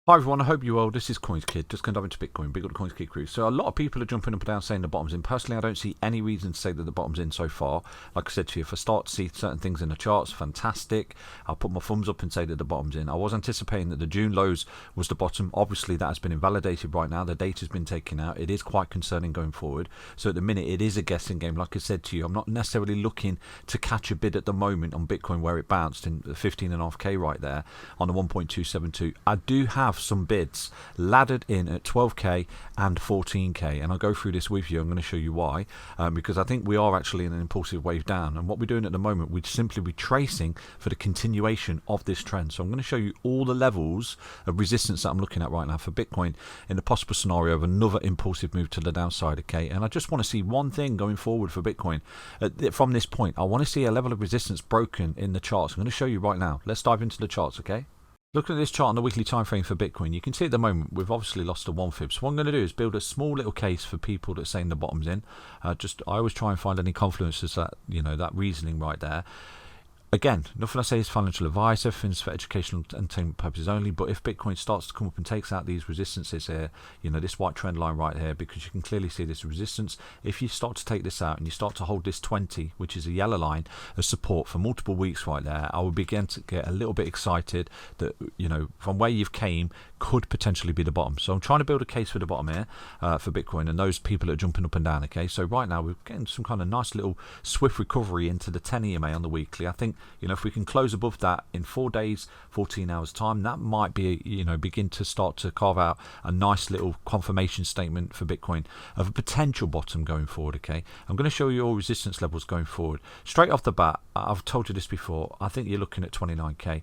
Hi everyone, I hope you're well. This is CoinsKid, just going to dive into Bitcoin, big up the CoinsKid crew. So a lot of people are jumping up and down saying the bottom's in. Personally, I don't see any reason to say that the bottom's in so far. Like I said to you, if I start to see certain things in the charts, fantastic. I'll put my thumbs up and say that the bottom's in. I was anticipating that the June lows was the bottom. Obviously, that has been invalidated right now. The data's been taken out. It is quite concerning going forward. So at the minute, it is a guessing game. Like I said to you, I'm not necessarily looking to catch a bid at the moment on Bitcoin where it bounced in 15.5k right there on the 1.272. I do have some bids laddered in at 12k and 14k, and I'll go through this with you. I'm going to show you why, because I think we are actually in an impulsive wave down, and what we're doing at the moment, we'd simply be tracing for the continuation of this trend. So I'm going to show you all the levels of resistance that I'm looking at right now for Bitcoin in the possible scenario of another impulsive move to the downside. Okay, and I just want to see one thing going forward for Bitcoin from this point. I want to see a level of resistance broken in the charts. I'm going to show you right now. Let's dive into the charts. Okay, looking at this chart on the weekly time frame for Bitcoin, you can see at the moment we've obviously lost a 1 fib. So what I'm going to do is build a small little case for people that are saying the bottom's in. I always try and find any confluences that, that reasoning right there. Again, nothing I say is financial advice, everything's for educational and entertainment purposes only, but if Bitcoin starts to come up and takes out these resistances here, this white trend line right here, because you can clearly see this resistance, if you start to take this out and you start to hold this 20, which is a yellow line, as support for multiple weeks right there, I will begin to get a little bit excited that, from where you've came could potentially be the bottom. So I'm trying to build a case for the bottom here for Bitcoin and those people that are jumping up and down. Okay, so right now we're getting some kind of nice little swift recovery into the 10 EMA on the weekly. I think if we can close above that in 4 days, 14 hours time, that might be, begin to start to carve out a nice little confirmation statement for Bitcoin of a potential bottom going forward. Okay, I'm going to show you all resistance levels going forward. Straight off the bat, I've told you this before, I think you're looking at 29k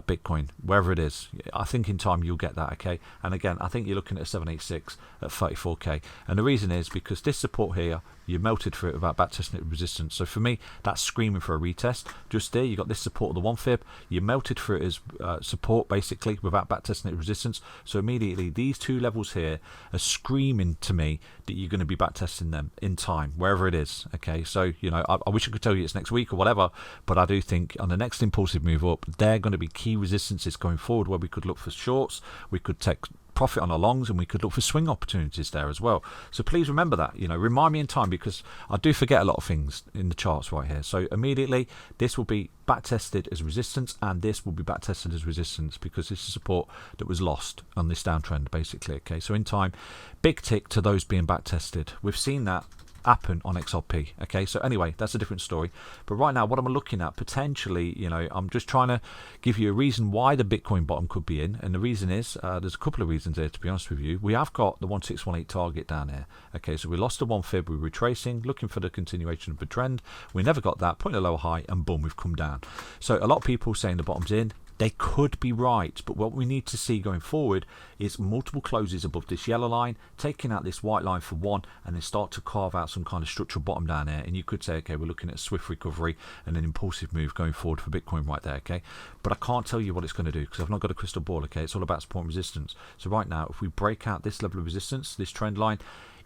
Bitcoin, wherever it is. I think in time you'll get that. Okay, and again, I think you're looking at a 786 at 34k, and the reason is because this support here, you melted for it without backtesting it with resistance. So for me, that's screaming for a retest. Just there, you got this support of the 1 fib, you melted for it as support basically without backtesting it with resistance. So immediately these two levels here are screaming to me that you're going to be backtesting them in time, wherever it is. Okay, so I wish I could tell you it's next week or whatever, but I do think on the next impulsive move up, they're going to be key resistances going forward where we could look for shorts, we could take profit on our longs, and we could look for swing opportunities there as well. So please remember that, remind me in time, because I do forget a lot of things in the charts right here. So immediately this will be back tested as resistance, and this will be back tested as resistance, because this is support that was lost on this downtrend basically. Okay, so in time, big tick to those being back tested. We've seen that happen on XRP. Okay, so anyway, that's a different story, but right now what I'm looking at potentially, I'm just trying to give you a reason why the Bitcoin bottom could be in, and the reason is there's a couple of reasons there, to be honest with you. We have got the 1618 target down here. Okay, so we lost the 1 fib, we're retracing, looking for the continuation of the trend, we never got that, putting a lower high, and boom, we've come down. So a lot of people saying the bottom's in. They could be right, but what we need to see going forward is multiple closes above this yellow line, taking out this white line for one, and then start to carve out some kind of structural bottom down there. And you could say, okay, we're looking at a swift recovery and an impulsive move going forward for Bitcoin right there. Okay, but I can't tell you what it's going to do because I've not got a crystal ball. Okay, it's all about support and resistance. So right now, if we break out this level of resistance, this trend line,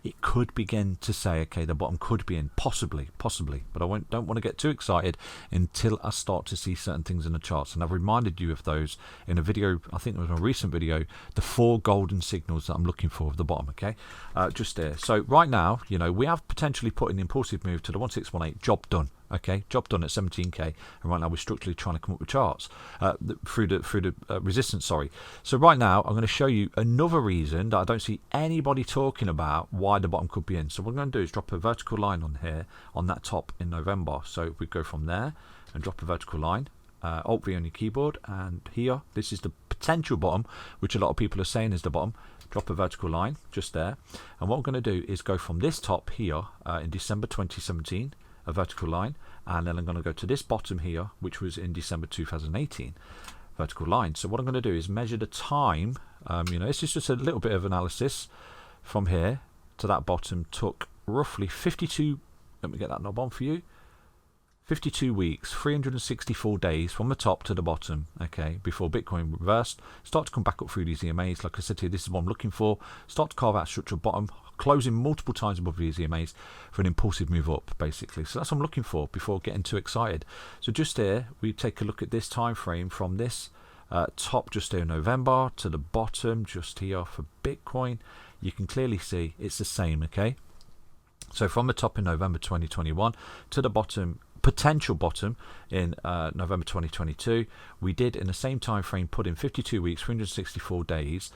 it could begin to say, okay, the bottom could be in, possibly, but I don't want to get too excited until I start to see certain things in the charts. And I've reminded you of those in a video, I think it was a recent video, the 4 golden signals that I'm looking for of the bottom. Okay, just there. So right now, we have potentially put an impulsive move to the 1618, job done. Okay, job done at 17k, and right now we're structurally trying to come up with charts through the resistance. Sorry. So right now I'm going to show you another reason that I don't see anybody talking about why the bottom could be in. So what I'm going to do is drop a vertical line on here on that top in November. So if we go from there and drop a vertical line, Alt V on your keyboard, and here this is the potential bottom, which a lot of people are saying is the bottom. Drop a vertical line just there, and what I'm going to do is go from this top here in December 2017. A vertical line, and then I'm going to go to this bottom here, which was in December 2018, vertical line. So what I'm going to do is measure the time. This is just a little bit of analysis. From here to that bottom took roughly 52. Let me get that knob on for you. 52 weeks, 364 days from the top to the bottom, okay, before Bitcoin reversed, start to come back up through these EMAs. Like I said to you, this is what I'm looking for. Start to carve out structural bottom, closing multiple times above these EMAs for an impulsive move up, basically. So that's what I'm looking for before getting too excited. So just here, we take a look at this time frame from this top just here in November to the bottom just here for Bitcoin, you can clearly see it's the same, okay? So from the top in November 2021 to the bottom, potential bottom in November 2022, we did in the same time frame put in 52 weeks, 364 days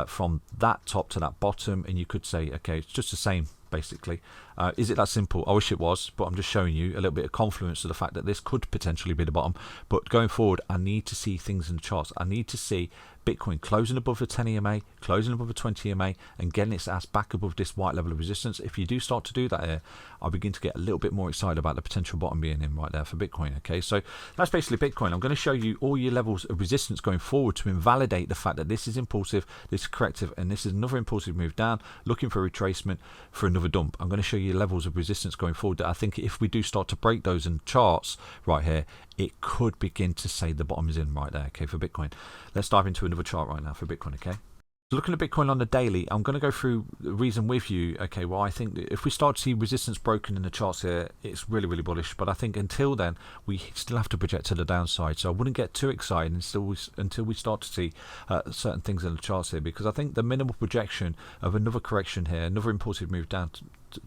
from that top to that bottom, and you could say, okay, it's just the same basically. Is it that simple? I wish it was, but I'm just showing you a little bit of confluence to the fact that this could potentially be the bottom. But going forward, I need to see things in the charts. I need to see Bitcoin closing above the 10 EMA, closing above the 20 EMA, and getting its ass back above this white level of resistance. If you do start to do that here, I'll begin to get a little bit more excited about the potential bottom being in right there for Bitcoin. Okay, so that's basically Bitcoin. I'm going to show you all your levels of resistance going forward to invalidate the fact that this is impulsive, this is corrective, and this is another impulsive move down, looking for a retracement for another dump. I'm going to show you levels of resistance going forward that I think if we do start to break those in charts right here, it could begin to say the bottom is in right there, okay, for Bitcoin. Let's dive into another chart right now for Bitcoin, okay? So looking at Bitcoin on the daily, I'm going to go through the reason with you, okay, well, I think that if we start to see resistance broken in the charts here, it's really, really bullish. But I think until then, we still have to project to the downside. So I wouldn't get too excited until we start to see certain things in the charts here, because I think the minimal projection of another correction here, another impulsive move down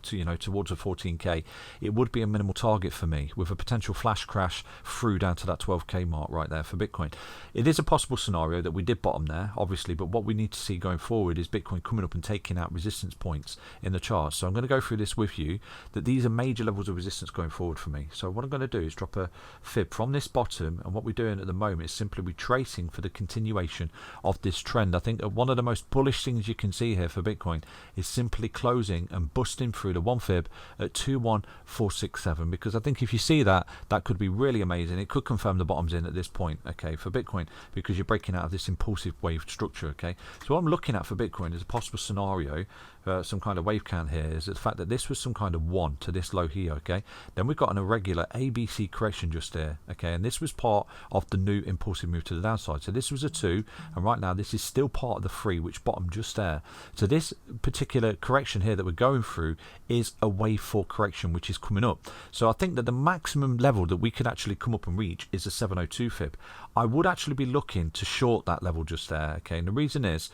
to you know, towards a 14k, it would be a minimal target for me with a potential flash crash through down to that 12k mark right there for Bitcoin. It is a possible scenario that we did bottom there, obviously, but what we need to see going forward is Bitcoin coming up and taking out resistance points in the chart. So I'm going to go through this with you, that these are major levels of resistance going forward for me. So what I'm going to do is drop a fib from this bottom, and what we're doing at the moment is simply retracing for the continuation of this trend. I think that one of the most bullish things you can see here for Bitcoin is simply closing and busting through the one fib at 21467, because I think if you see that, that could be really amazing. It could confirm the bottom's in at this point, okay, for Bitcoin, because you're breaking out of this impulsive wave structure, okay. So what I'm looking at for Bitcoin is a possible scenario, some kind of wave count here, is the fact that this was some kind of 1 to this low here, okay. Then we've got an irregular ABC correction just there, okay, and this was part of the new impulsive move to the downside. So this was a 2, and right now this is still part of the 3, which bottomed just there. So this particular correction here that we're going through is a wave 4 correction, which is coming up. So I think that the maximum level that we could actually come up and reach is a 702 fib. I would actually be looking to short that level just there, okay, and the reason is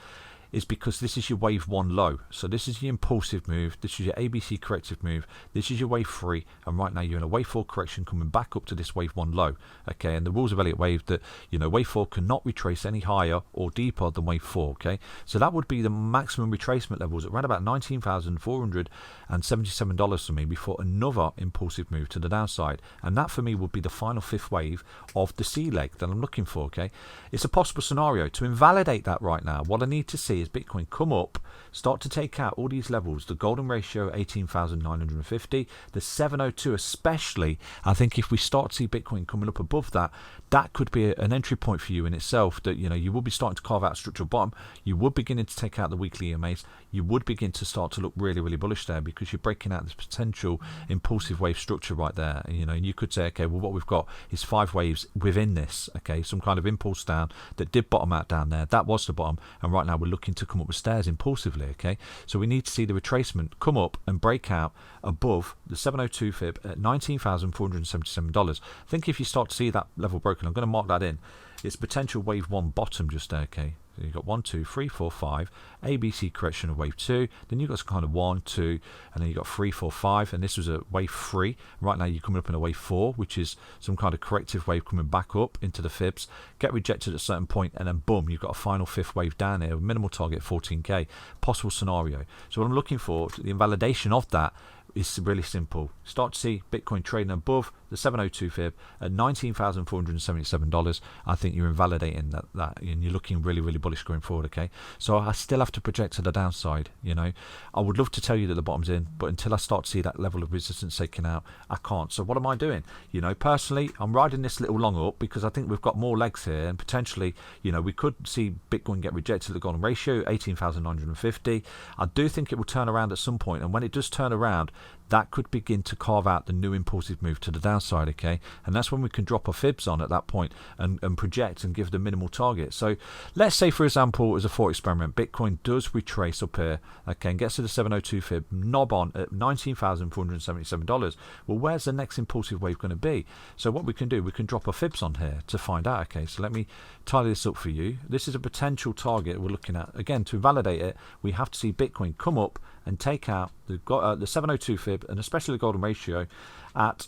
because this is your wave 1 low. So this is your impulsive move, this is your ABC corrective move, this is your wave 3, and right now you're in a wave 4 correction coming back up to this wave 1 low, okay. And the rules of Elliott wave that, you know, wave 4 cannot retrace any higher or deeper than wave 4, okay. So that would be the maximum retracement levels at around about $19,477 for me before another impulsive move to the downside, and that for me would be the final 5th wave of the C leg that I'm looking for, okay. It's a possible scenario. To invalidate that right now, what I need to see is Bitcoin come up, start to take out all these levels, the golden ratio 18,950, the 702 especially. I think if we start to see Bitcoin coming up above that, that could be an entry point for you in itself, that, you know, you would be starting to carve out a structural bottom, you would beginning to take out the weekly EMAs, you would begin to start to look really, really bullish there, because you're breaking out this potential impulsive wave structure right there, you know. And you could say, okay, well, what we've got is 5 waves within this, okay, some kind of impulse down that did bottom out down there, that was the bottom, and right now we're looking to come up the stairs impulsively, okay. So we need to see the retracement come up and break out above the 702 fib at $19,477. I think if you start to see that level broken, I'm going to mark that in, it's potential wave 1 bottom just there, okay. So you've got 1, 2, 3, 4, 5, ABC correction of wave 2, then you've got some kind of 1, 2, and then you've got 3, 4, 5, and this was a wave 3. Right now you're coming up in a wave 4, which is some kind of corrective wave coming back up into the fibs, get rejected at a certain point, and then boom, you've got a final 5th wave down here, minimal target 14k, possible scenario. So what I'm looking for, the invalidation of that, is really simple. Start to see Bitcoin trading above the 702 fib at $19,477. I think you're invalidating that, and you're looking really, really bullish going forward, okay. So I still have to project to the downside, you know. I would love to tell you that the bottom's in, but until I start to see that level of resistance taken out, I can't. So what am I doing? You know, personally, I'm riding this little long up because I think we've got more legs here, and potentially, you know, we could see Bitcoin get rejected at the golden ratio 18,950. I do think it will turn around at some point, and when it does turn around, that could begin to carve out the new impulsive move to the downside, okay? And that's when we can drop our fibs on at that point and project and give the minimal target. So let's say, for example, as a thought experiment, Bitcoin does retrace up here, okay, and gets to the 702 fib, knob on at $19,477. Well, where's the next impulsive wave going to be? So what we can do, we can drop our fibs on here to find out, okay? So let me tidy this up for you. This is a potential target we're looking at. Again, to validate it, we have to see Bitcoin come up and take out the 702 fib, and especially the golden ratio, at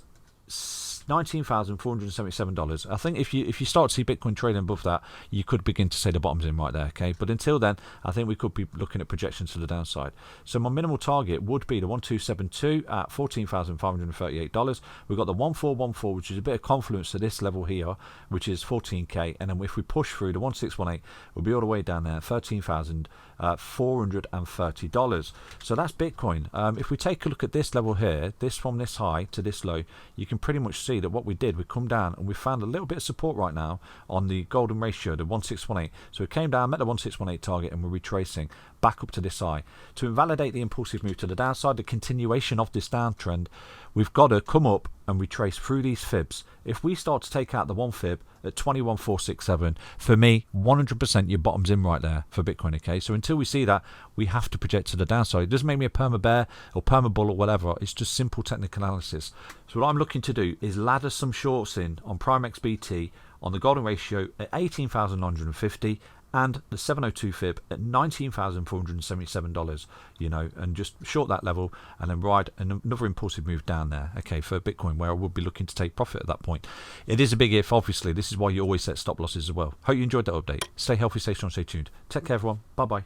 $19,477. I think if you start to see Bitcoin trading above that, you could begin to say the bottom's in right there, okay? But until then, I think we could be looking at projections to the downside. So my minimal target would be the 1272 at $14,538. We've got the 1414, which is a bit of confluence to this level here, which is 14k, and then if we push through the 1618, we'll be all the way down there, $13,430. So that's Bitcoin. If we take a look at this level here, this from this high to this low, you can pretty much see that what we did, we come down and we found a little bit of support right now on the golden ratio, the 1618. So we came down, met the 1618 target, and we're retracing back up to this high. To invalidate the impulsive move to the downside, the continuation of this downtrend, we've got to come up and retrace through these fibs. If we start to take out the one fib at 21,467, for me, 100% your bottom's in right there for Bitcoin, okay? So until we see that, we have to project to the downside. It doesn't make me a perma bear or perma bull or whatever. It's just simple technical analysis. So what I'm looking to do is ladder some shorts in on Prime XBT on the golden ratio at 18,950 and the 702 fib at $19,477, you know, and just short that level and then ride another impulsive move down there, okay, for Bitcoin, where I would be looking to take profit at that point. It is a big if, obviously. This is why you always set stop losses as well. Hope you enjoyed that update. Stay healthy, stay strong, stay tuned. Take care, everyone. Bye-bye.